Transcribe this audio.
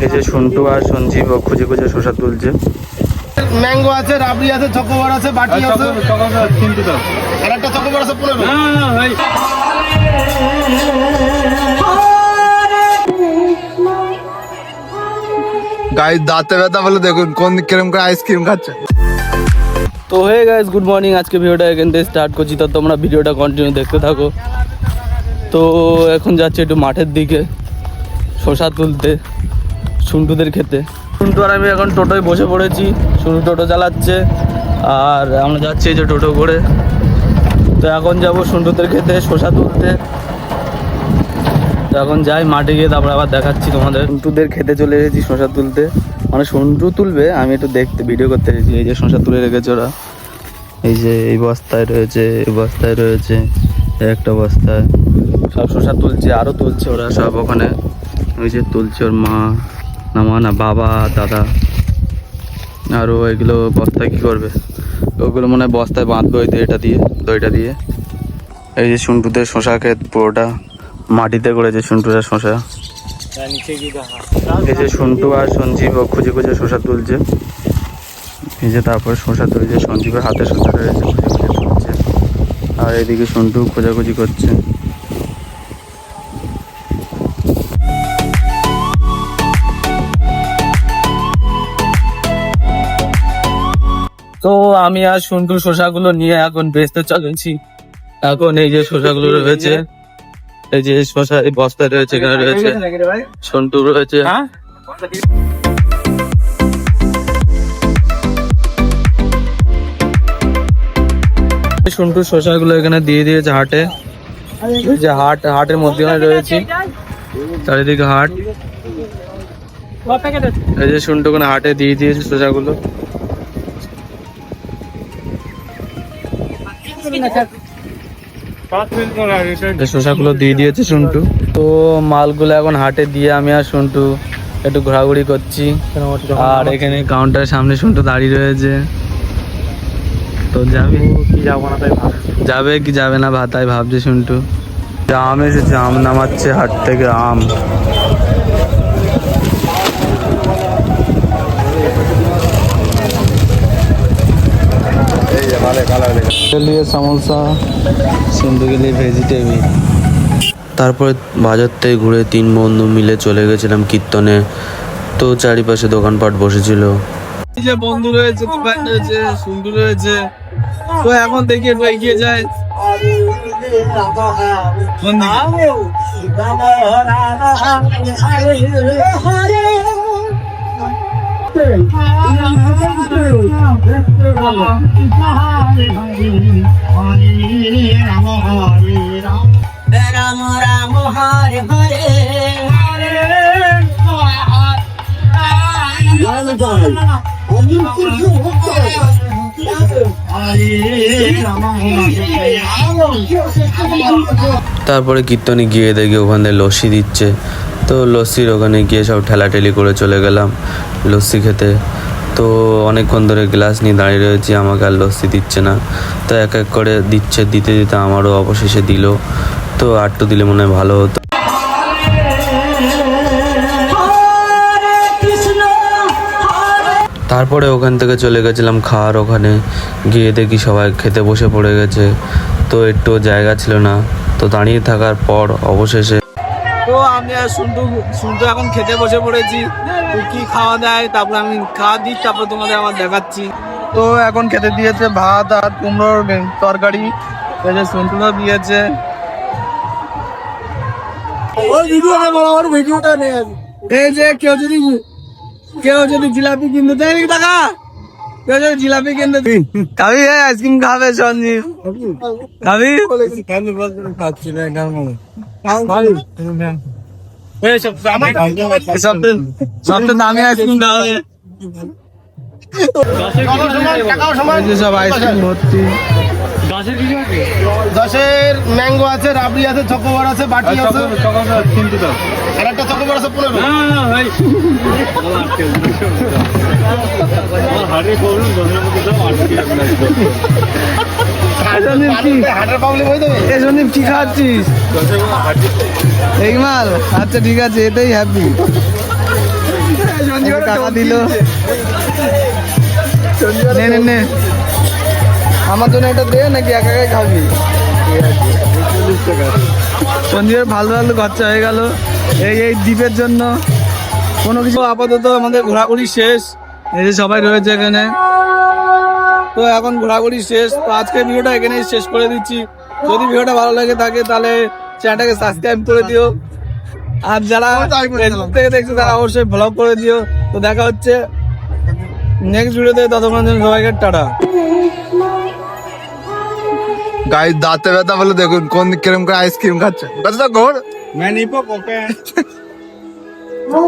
এই যে সন্টু আর সঞ্জীব খুঁজে খুঁজে শসা তুলছে। ম্যাঙ্গো আছে, রাবড়ি আছে, চকোবার আছে, বাটি আছে, আর একটা চকোবার আছে 15। গাইস দাঁতে ব্যথা বলে দেখুন কোন কিরকম করে আইসক্রিম খাচ্ছে। তো হে গাইস, গুড মর্নিং। আজকে ভিডিওটা এখান থেকে স্টার্ট করছি, তো তোমরা ভিডিওটা কন্টিনিউ দেখতে থাকো। তো এখন যাচ্ছি একটু মাঠের দিকে শসা তুলতে, সন্টুদের খেতে। সন্টু আর আমি এখন টোটোয় বসে পড়েছি, সন্টু টোটো চালাচ্ছে আর আমরা যাচ্ছি এই যে টোটো করে। তো এখন যাবো সন্টুদের খেতে শসা তুলতে। তো এখন যাই মাঠে গিয়ে, তারপর আবার দেখাচ্ছি তোমাদের। সন্টুদের খেতে চলে এসেছি শসা তুলতে, মানে সন্টু তুলবে, আমি একটু দেখতে ভিডিও করতে এসেছি। এই যে শসা তুলে রেখেছে ওরা, এই যে এই বস্তায় রয়েছে, এই বস্তায় রয়েছে, একটা বস্তায় সব শসা তুলছে, আরও তুলছে ওরা সব ওখানে। ওই যে তুলছে ওর মা না বাবা দাদা, আরও এগুলো বস্তায় কী করবে, ওগুলো মনে হয় বস্তায় বাঁধবে ওই দইটা দিয়ে। এই যে সন্টুদের শসা ক্ষেত পুরোটা মাটিতে করেছে সন্টুরা শসা। এই যে সন্টু আর সঞ্জীব খুঁজে খুঁজে শসা তুলছে। এই যে তারপর শসা তুলছে, সঞ্জীবের হাতে শসা রয়েছে, খুঁজে খুঁজে তুলছে। আর এদিকে সন্টু খোঁজাখুঁজি করছে। তো আমি আর সন্টু শসাগুলো নিয়ে এখন বেচতে চলেছি। এখন এই যে শসাগুলো রয়েছে, এই যে শসা এই বস্তায় রয়েছে, এখানে রয়েছে সন্টু রয়েছে। সন্টু শসাগুলো এখানে দিয়ে দিয়েছে হাটে। এই যে হাটের মধ্যখানে রয়েছে, চারিদিকে হাট। এই যে সন্টু ওখানে হাটে দিয়ে দিয়েছে শসাগুলো। শসাগুলো দিয়ে দিয়েছে সন্টু। তো মালগুলো এখন হাটে দিয়ে আমি আর সন্টু একটু ঘোরাঘুরি করছি। আর এখানে কাউন্টারের সামনে সন্টু দাঁড়িয়ে রয়েছে। তো যাবে কি যাবে কি যাবে না ভাতাই ভাবছে সন্টু। আম এসেছে, আম নামাচ্ছে হাট থেকে আম। সমোসা, সন্টু के लिए ভেজিটেবল। তারপরে বাজার থেকে ঘুরে 3 বন্ধু মিলে চলে গেছিলাম কীর্তনে। তো চারিপাশে দোকানপাট বসেছিল। এই যে বন্ধু রয়েছে, দোকান রয়েছে, সন্টু রয়েছে। তো এখন দেখি একটু এগিয়ে যায়। তারপরে কীর্তনে গিয়ে দেখি ওখানে লস্যি দিচ্ছে। তো লস্যির ওখানে গিয়ে সব ঠেলাঠেলি করে চলে গেলাম লস্যি খেতে। তো অনেকক্ষণ ধরে গ্লাস নিয়ে দাঁড়িয়ে রয়েছি, আমাকে আর লস্যি দিচ্ছে না। তো এক এক করে দিচ্ছে, দিতে দিতে আমারও অবশেষে দিল। তো আরটু দিলে মনে হয় ভালো হতো। তারপরে ওখান থেকে চলে গেছিলাম খাওয়ার ওখানে। গিয়ে দেখি সবাই খেতে বসে পড়ে গেছে। তো একটু জায়গা ছিল না, তো দাঁড়িয়ে থাকার পর অবশেষে তো আমি আর সন্টু এখন খেতে বসে পড়েছি। তো কি খাওয়া দেয় তারপর আমি খাওয়া দিই, তারপর তোমাদের আমার দেখাচ্ছি। তো এখন খেতে দিয়েছে ভাত আর কুমড়োর তরকারি, এই যে সন্টুরা দিয়েছে। এই যে কেউ যদি জিলাপি কিনতে দেয় টাকা, কেউ যদি জিলাপি কিনতে খাবি, আইসক্রিম খাবে সঞ্জীব খাবি। খাচ্ছি না সব দামি আইসক্রিম খাবে, সব আইসক্রিম ভর্তি। 10-এর ম্যাঙ্গো আছে, রাবড়ি আছে, চকোবার আছে, বাটি আছে, আর একটা চকোবার আছে 15। কি খাচ্ছিস এই মাল? আচ্ছা ঠিক আছে, এটাই হ্যাপি। টাকা দিল। নে নে নে, আমার জন্য এটা দে নাকি একা একাই খাবি? সঞ্জীবের ভালো ভালো খরচা হয়ে গেল এই দ্বীপের জন্য। কোনো কিছু আপাতত আমাদের ঘোরাঘুরি শেষ, এই যে সবাই রয়েছে এখানে। তো এখন ঘোরাঘুরি শেষ, তো আজকের ভিডিওটা এখানেই শেষ করে দিচ্ছি। যদি ভিডিওটা ভালো লাগে থাকে তাহলে চ্যানেলটাকে সাবস্ক্রাইব করে দিও, আর যারা ফেসবুক থেকে দেখছো তারা অবশ্যই ব্লগ করে দিও। তো দেখা হচ্ছে নেক্সট ভিডিওতে, ততক্ষণ জন্য সবাইকে টাটা। গাইস দাঁতে ব্যথা বলে দেখুন কোন কিরম করে আইসক্রিম খাচ্ছে। কথা তো ঘোর मैं नहीं पोके Oh,